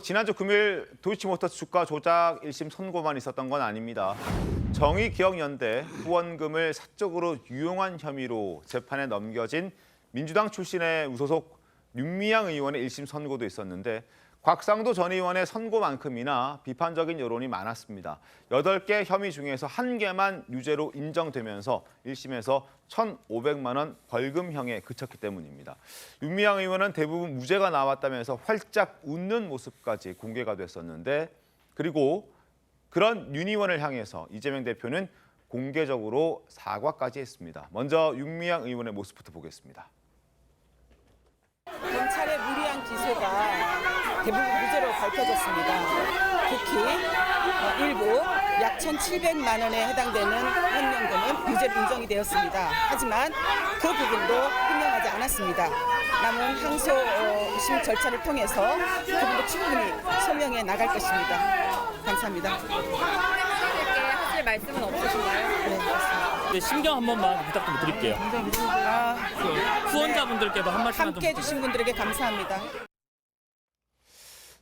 지난주 금요일 도이치모터스 주가 조작 1심 선고만 있었던 건 아닙니다. 정의기억연대 후원금을 사적으로 유용한 혐의로 재판에 넘겨진 민주당 출신의 무소속 윤미향 의원의 1심 선고도 있었는데 곽상도 전 의원의 선고만큼이나 비판적인 여론이 많았습니다. 8개 혐의 중에서 1개만 유죄로 인정되면서 1심에서 1,500만 원 벌금형에 그쳤기 때문입니다. 윤미향 의원은 대부분 무죄가 나왔다면서 활짝 웃는 모습까지 공개가 됐었는데 그리고 그런 윤 의원을 향해서 이재명 대표는 공개적으로 사과까지 했습니다. 먼저 윤미향 의원의 모습부터 보겠습니다. 검찰의 무리한 기소가 대부분 무죄로 밝혀졌습니다. 특히 일부 약 1,700만 원에 해당되는 횡령금은 유죄로 인정이 되었습니다. 하지만 그 부분도 현명하지 않았습니다. 남은 항소심 절차를 통해서 그분도 충분히 소명해 나갈 것입니다. 감사합니다. 하실 말씀은 없으신가요? 네, 그렇습니다. 네, 심경 한 번만 부탁 좀 드릴게요. 후원자분들께도 한 말씀만 좀. 함께해 주신 분들에게 감사합니다.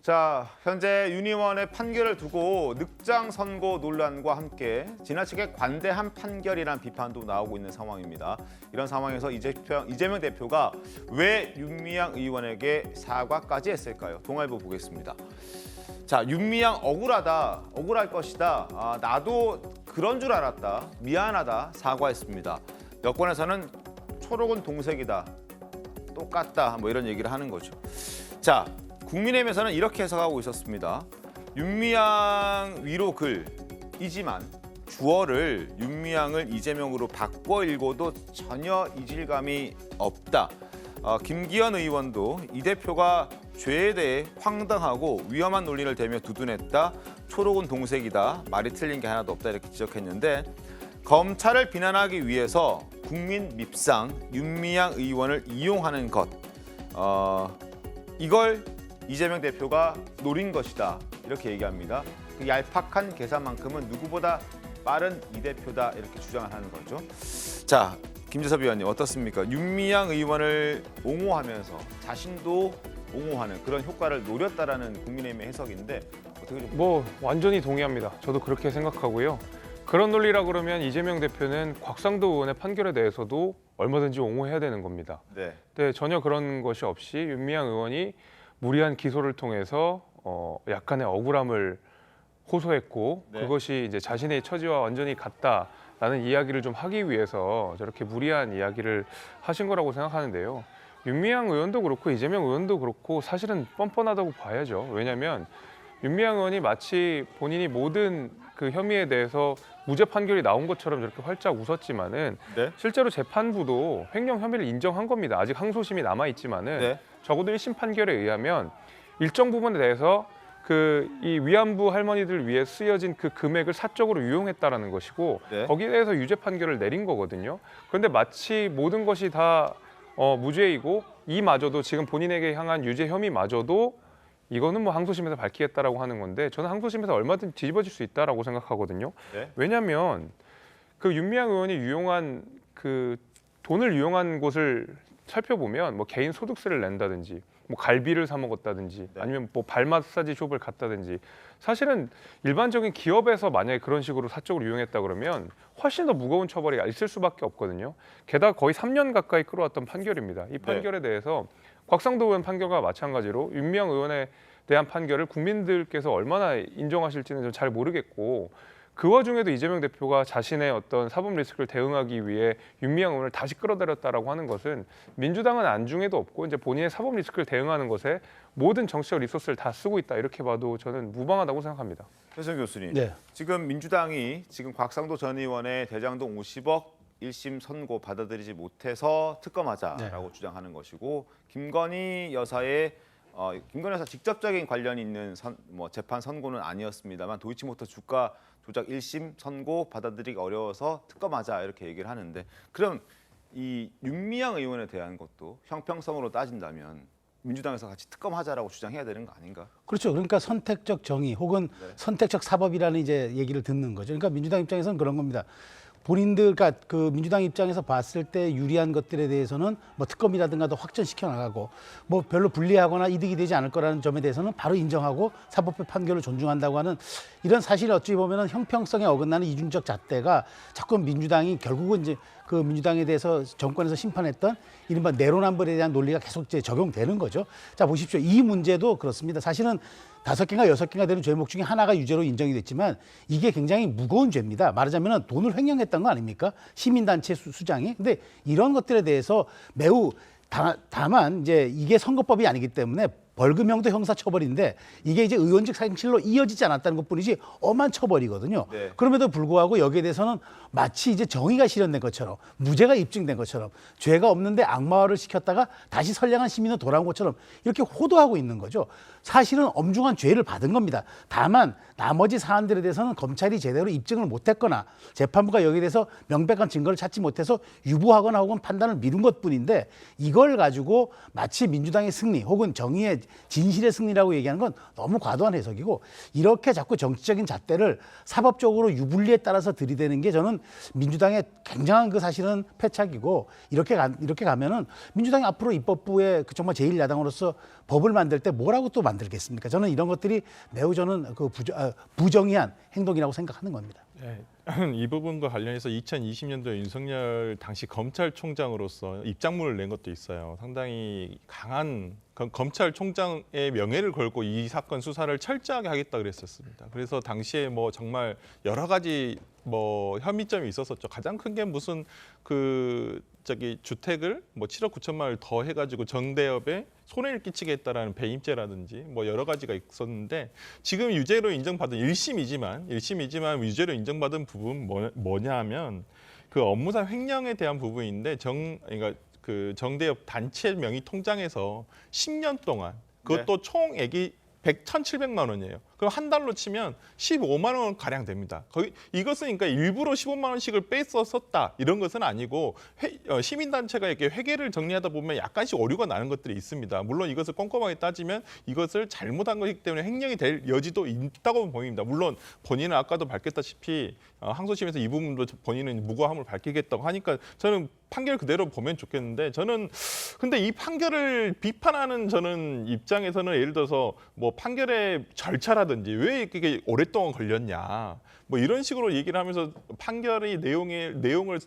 자, 현재 윤 의원의 판결을 두고 늑장 선고 논란과 함께 지나치게 관대한 판결이란 비판도 나오고 있는 상황입니다. 이런 상황에서 이재명 대표가 왜 윤미향 의원에게 사과까지 했을까요? 동아일보 보겠습니다. 자, 윤미향 억울할 것이다. 나도 그런 줄 알았다. 미안하다. 사과했습니다. 여권에서는 초록은 동색이다. 똑같다. 뭐 이런 얘기를 하는 거죠. 자, 국민의힘에서는 이렇게 해석하고 있었습니다. 윤미향 위로 글이지만 주어를 윤미향을 이재명으로 바꿔 읽어도 전혀 이질감이 없다. 김기현 의원도 이 대표가 죄에 대해 황당하고 위험한 논리를 대며 두둔했다. 초록은 동색이다. 말이 틀린 게 하나도 없다. 이렇게 지적했는데 검찰을 비난하기 위해서 국민 밉상 윤미향 의원을 이용하는 것. 이걸 이재명 대표가 노린 것이다. 이렇게 얘기합니다. 그 얄팍한 계산만큼은 누구보다 빠른 이 대표다. 이렇게 주장을 하는 거죠. 자, 김재섭 위원님 어떻습니까? 윤미향 의원을 옹호하면서 자신도 옹호하는 그런 효과를 노렸다라는 국민의힘의 해석인데 어떻게 좀 완전히 동의합니다. 저도 그렇게 생각하고요. 그런 논리라 그러면 이재명 대표는 곽상도 의원의 판결에 대해서도 얼마든지 옹호해야 되는 겁니다. 네. 근데 전혀 그런 것이 없이 윤미향 의원이 무리한 기소를 통해서 약간의 억울함을 호소했고 네. 그것이 이제 자신의 처지와 완전히 같다라는 이야기를 좀 하기 위해서 저렇게 무리한 이야기를 하신 거라고 생각하는데요. 윤미향 의원도 그렇고 이재명 의원도 그렇고 사실은 뻔뻔하다고 봐야죠. 왜냐하면 윤미향 의원이 마치 본인이 모든 그 혐의에 대해서 무죄 판결이 나온 것처럼 저렇게 활짝 웃었지만은 네. 실제로 재판부도 횡령 혐의를 인정한 겁니다. 아직 항소심이 남아 있지만은 네. 적어도 1심 판결에 의하면 일정 부분에 대해서 이 위안부 할머니들 위해 쓰여진 그 금액을 사적으로 유용했다라는 것이고 네. 거기에 대해서 유죄 판결을 내린 거거든요. 그런데 마치 모든 것이 다 무죄이고 이마저도 지금 본인에게 향한 유죄 혐의마저도 이거는 뭐 항소심에서 밝히겠다라고 하는 건데 저는 항소심에서 얼마든지 뒤집어질 수 있다라고 생각하거든요. 네. 왜냐하면 그 윤미향 의원이 유용한 그 돈을 유용한 곳을 살펴보면 뭐 개인 소득세를 낸다든지 뭐 갈비를 사 먹었다든지 네. 아니면 뭐 발 마사지 숍을 갔다든지 사실은 일반적인 기업에서 만약에 그런 식으로 사적으로 유용했다 그러면 훨씬 더 무거운 처벌이 있을 수밖에 없거든요. 게다가 거의 3년 가까이 끌어왔던 판결입니다. 이 판결에 대해서 곽상도 의원 판결과 마찬가지로 윤미향 의원에 대한 판결을 국민들께서 얼마나 인정하실지는 좀 잘 모르겠고 그 와중에도 이재명 대표가 자신의 어떤 사법 리스크를 대응하기 위해 윤미향 의원을 다시 끌어들였다라고 하는 것은 민주당은 안중에도 없고 이제 본인의 사법 리스크를 대응하는 것에 모든 정치적 리소스를 다 쓰고 있다 이렇게 봐도 저는 무방하다고 생각합니다. 최성 교수님, 네. 지금 민주당이 곽상도 전 의원의 대장동 50억 1심 선고 받아들이지 못해서 특검하자라고 주장하는 것이고 김건희 여사의 김건희 여사 직접적인 관련이 있는 재판 선고는 아니었습니다만 도이치모터 주가 조작 1심 선고 받아들이기 어려워서 특검하자 이렇게 얘기를 하는데 그럼 이 윤미향 의원에 대한 것도 형평성으로 따진다면 민주당에서 같이 특검하자라고 주장해야 되는 거 아닌가? 그렇죠. 그러니까 선택적 정의 혹은 선택적 사법이라는 이제 얘기를 듣는 거죠. 그러니까 민주당 입장에서는 그런 겁니다. 본인들, 그러니까 그 민주당 입장에서 봤을 때 유리한 것들에 대해서는 뭐 특검이라든가 더 확전시켜 나가고 뭐 별로 불리하거나 이득이 되지 않을 거라는 점에 대해서는 바로 인정하고 사법부의 판결을 존중한다고 하는 이런 사실이 어찌 보면은 형평성에 어긋나는 이중적 잣대가 자꾸 민주당이 결국은 이제 그 민주당에 대해서 정권에서 심판했던 이른바 내로남불에 대한 논리가 계속 이제 적용되는 거죠. 자, 보십시오. 이 문제도 그렇습니다. 사실은 5개인가 6개인가 되는 죄목 중에 하나가 유죄로 인정이 됐지만 이게 굉장히 무거운 죄입니다. 말하자면 돈을 횡령했던 거 아닙니까? 시민단체 수장이. 근데 이런 것들에 대해서 매우 다만 이제 이게 선거법이 아니기 때문에 벌금형도 형사처벌인데 이게 이제 의원직 상실로 이어지지 않았다는 것뿐이지 엄한 처벌이거든요. 네. 그럼에도 불구하고 여기에 대해서는 마치 이제 정의가 실현된 것처럼 무죄가 입증된 것처럼 죄가 없는데 악마화를 시켰다가 다시 선량한 시민으로 돌아온 것처럼 이렇게 호도하고 있는 거죠. 사실은 엄중한 죄를 받은 겁니다. 다만 나머지 사안들에 대해서는 검찰이 제대로 입증을 못했거나 재판부가 여기에 대해서 명백한 증거를 찾지 못해서 유보하거나 혹은 판단을 미룬 것뿐인데 이걸 가지고 마치 민주당의 승리 혹은 정의의 진실의 승리라고 얘기하는 건 너무 과도한 해석이고 이렇게 자꾸 정치적인 잣대를 사법적으로 유불리에 따라서 들이대는 게 저는 민주당의 굉장한 그 사실은 패착이고 이렇게 가면은 민주당이 앞으로 입법부의 그 정말 제1야당으로서 법을 만들 때 뭐라고 또 만들겠습니까? 저는 이런 것들이 매우 저는 그 부정의한 행동이라고 생각하는 겁니다. 네, 이 부분과 관련해서 2020년도 윤석열 당시 검찰총장으로서 입장문을 낸 것도 있어요. 상당히 강한 검찰총장의 명예를 걸고 이 사건 수사를 철저하게 하겠다 그랬었습니다. 그래서 당시에 뭐 정말 여러 가지 뭐 혐의점이 있었었죠. 가장 큰 게 무슨 주택을 뭐 7억 9천만 원을 더 해가지고 정대협에 손해를 끼치게 했다라는 배임죄라든지 뭐 여러 가지가 있었는데 지금 유죄로 인정받은 1심이지만 유죄로 인정받은 부분 뭐냐면 그 업무상 횡령에 대한 부분인데 그러니까 그 정대협 단체 명의 통장에서 10년 동안 그것도 총액이 1,700만 원이에요. 그럼 한 달로 치면 15만 원 가량 됩니다. 이것은 그러니까 일부러 15만 원씩을 뺏어 썼다 이런 것은 아니고 시민단체가 이렇게 회계를 정리하다 보면 약간씩 오류가 나는 것들이 있습니다. 물론 이것을 꼼꼼하게 따지면 이것을 잘못한 것이기 때문에 횡령이 될 여지도 있다고 보입니다. 물론 본인은 아까도 밝혔다시피 항소심에서 이 부분도 본인은 무고함을 밝히겠다고 하니까 저는 판결 그대로 보면 좋겠는데 저는 근데 이 판결을 비판하는 저는 입장에서는 예를 들어서 뭐 판결의 절차라든지 왜 이렇게 오랫동안 걸렸냐 뭐 이런 식으로 얘기를 하면서 판결의 내용을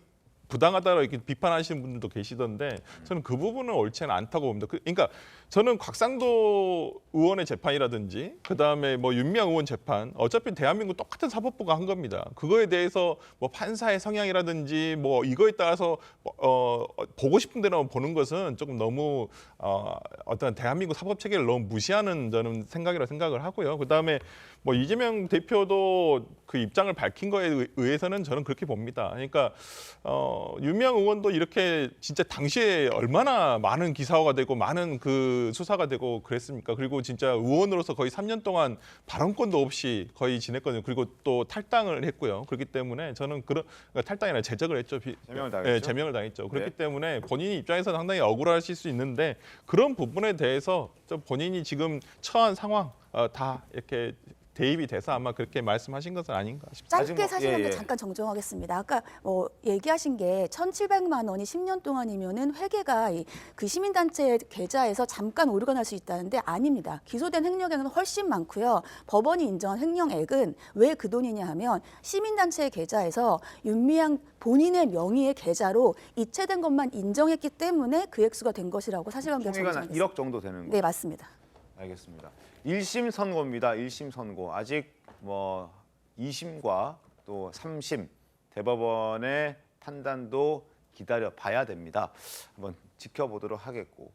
부당하다고 이렇게 비판하시는 분들도 계시던데 저는 그 부분은 옳지는 않다고 봅니다. 그러니까 저는 곽상도 의원의 재판이라든지 그다음에 뭐 윤미향 의원 재판 어차피 대한민국 똑같은 사법부가 한 겁니다. 그거에 대해서 뭐 판사의 성향이라든지 뭐 이거에 따라서 보고 싶은 대로 보는 것은 조금 너무 어떤 대한민국 사법 체계를 너무 무시하는 저는 생각을 하고요. 그다음에 뭐 이재명 대표도 그 입장을 밝힌 거에 의해서는 저는 그렇게 봅니다. 그러니까 윤미향 의원도 이렇게 진짜 당시에 얼마나 많은 기사화가 되고 많은 그 수사가 되고 그랬습니까? 그리고 진짜 의원으로서 거의 3년 동안 발언권도 없이 거의 지냈거든요. 그리고 또 탈당을 했고요. 그렇기 때문에 저는 탈당이 아니라 제적을 했죠. 제명을 당했죠. 네, 제명을 당했죠. 그렇기 네. 때문에 본인 입장에서 상당히 억울하실 수 있는데 그런 부분에 대해서 좀 본인이 지금 처한 상황 다 이렇게 대입이 돼서 아마 그렇게 말씀하신 것은 아닌가 싶습니다. 아직 짧게 뭐- 사실 예. 잠깐 정정하겠습니다. 아까 얘기하신 게 1,700만 원이 10년 동안이면은 회계가 그 시민단체 계좌에서 잠깐 오류가 날 수 있다는데 아닙니다. 기소된 횡령액은 훨씬 많고요. 법원이 인정한 횡령액은 왜 그 돈이냐 하면 시민단체 계좌에서 윤미향 본인의 명의의 계좌로 이체된 것만 인정했기 때문에 그 액수가 된 것이라고 사실관계를 총액은 정정하겠습니다. 1억 정도 되는 거예요. 네, 맞습니다. 알겠습니다. 1심 선고입니다. 1심 선고. 아직 뭐 2심과 또 3심 대법원의 판단도 기다려 봐야 됩니다. 한번 지켜보도록 하겠고.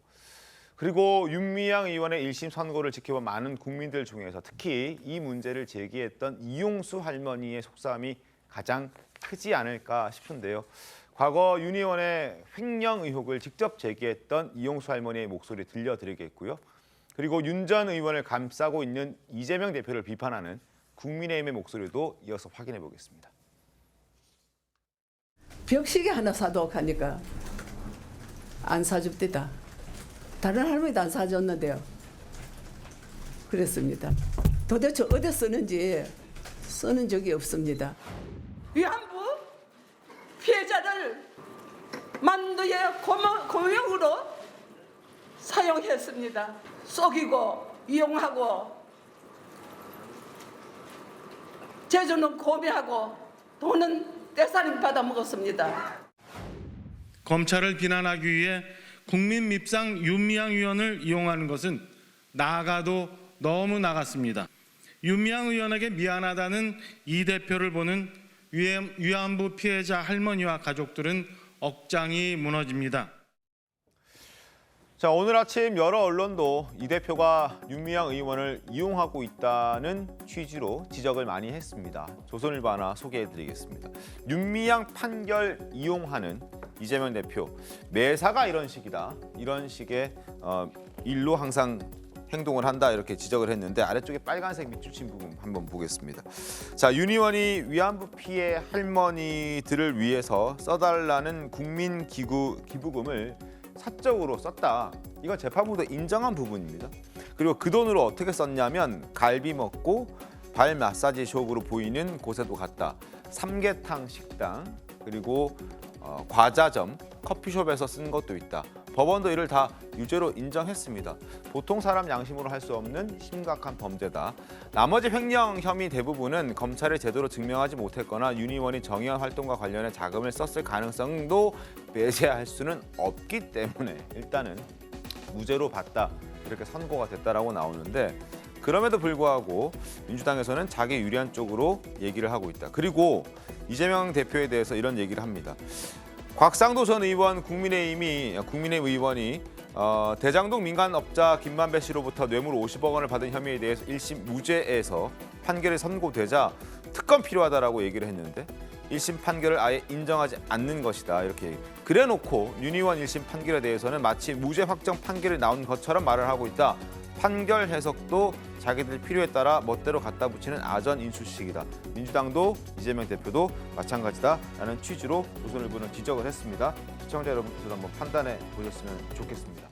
그리고 윤미향 의원의 1심 선고를 지켜본 많은 국민들 중에서 특히 이 문제를 제기했던 이용수 할머니의 속상함이 가장 크지 않을까 싶은데요. 과거 윤 의원의 횡령 의혹을 직접 제기했던 이용수 할머니의 목소리 들려드리겠고요. 그리고 윤 전 의원을 감싸고 있는 이재명 대표를 비판하는 국민의힘의 목소리도 이어서 확인해 보겠습니다. 벽시계 하나 사도록 하니까 안 사줍디다. 다른 할머니도 안 사줬는데요. 그랬습니다. 도대체 어디 쓰는지 쓰는 적이 없습니다. 위안부? 만두의 고명으로 사용했습니다. 속이고 이용하고 제주는 고매하고 돈은 떼살림 받아 먹었습니다. 검찰을 비난하기 위해 국민 밉상 윤미향 의원을 이용하는 것은 나아가도 너무 나갔습니다. 윤미향 의원에게 미안하다는 이 대표를 보는 위안부 피해자 할머니와 가족들은 억장이 무너집니다. 자, 오늘 아침 여러 언론도 이 대표가 윤미향 의원을 이용하고 있다는 취지로 지적을 많이 했습니다. 조선일보 하나 소개해드리겠습니다. 윤미향 판결 이용하는 이재명 대표, 매사가 이런 식이다. 이런 식의 일로 항상 행동을 한다 이렇게 지적을 했는데 아래쪽에 빨간색 밑줄 친 부분 한번 보겠습니다. 자, 윤 의원이 위안부 피해 할머니들을 위해서 써달라는 국민기부금을 사적으로 썼다. 이건 재판부도 인정한 부분입니다. 그리고 그 돈으로 어떻게 썼냐면 갈비 먹고 발 마사지 숍으로 보이는 곳에도 갔다. 삼계탕 식당 그리고 과자점, 커피숍에서 쓴 것도 있다. 법원도 이를 다 유죄로 인정했습니다. 보통 사람 양심으로 할 수 없는 심각한 범죄다. 나머지 횡령 혐의 대부분은 검찰이 제대로 증명하지 못했거나 윤 의원이 정의원 활동과 관련해 자금을 썼을 가능성도 배제할 수는 없기 때문에 일단은 무죄로 봤다. 이렇게 선고가 됐다라고 나오는데 그럼에도 불구하고 민주당에서는 자기 유리한 쪽으로 얘기를 하고 있다. 그리고 이재명 대표에 대해서 이런 얘기를 합니다. 곽상도 전 의원 국민의힘 의원이 대장동 민간업자 김만배 씨로부터 뇌물 50억 원을 받은 혐의에 대해서 1심 무죄에서 판결이 선고되자 특검 필요하다라고 얘기를 했는데 1심 판결을 아예 인정하지 않는 것이다. 이렇게 그래놓고 윤 의원 1심 판결에 대해서는 마치 무죄 확정 판결이 나온 것처럼 말을 하고 있다. 판결 해석도 자기들 필요에 따라 멋대로 갖다 붙이는 아전 인수식이다. 민주당도 이재명 대표도 마찬가지다라는 취지로 조선일보는 지적을 했습니다. 시청자 여러분께서도 한번 판단해 보셨으면 좋겠습니다.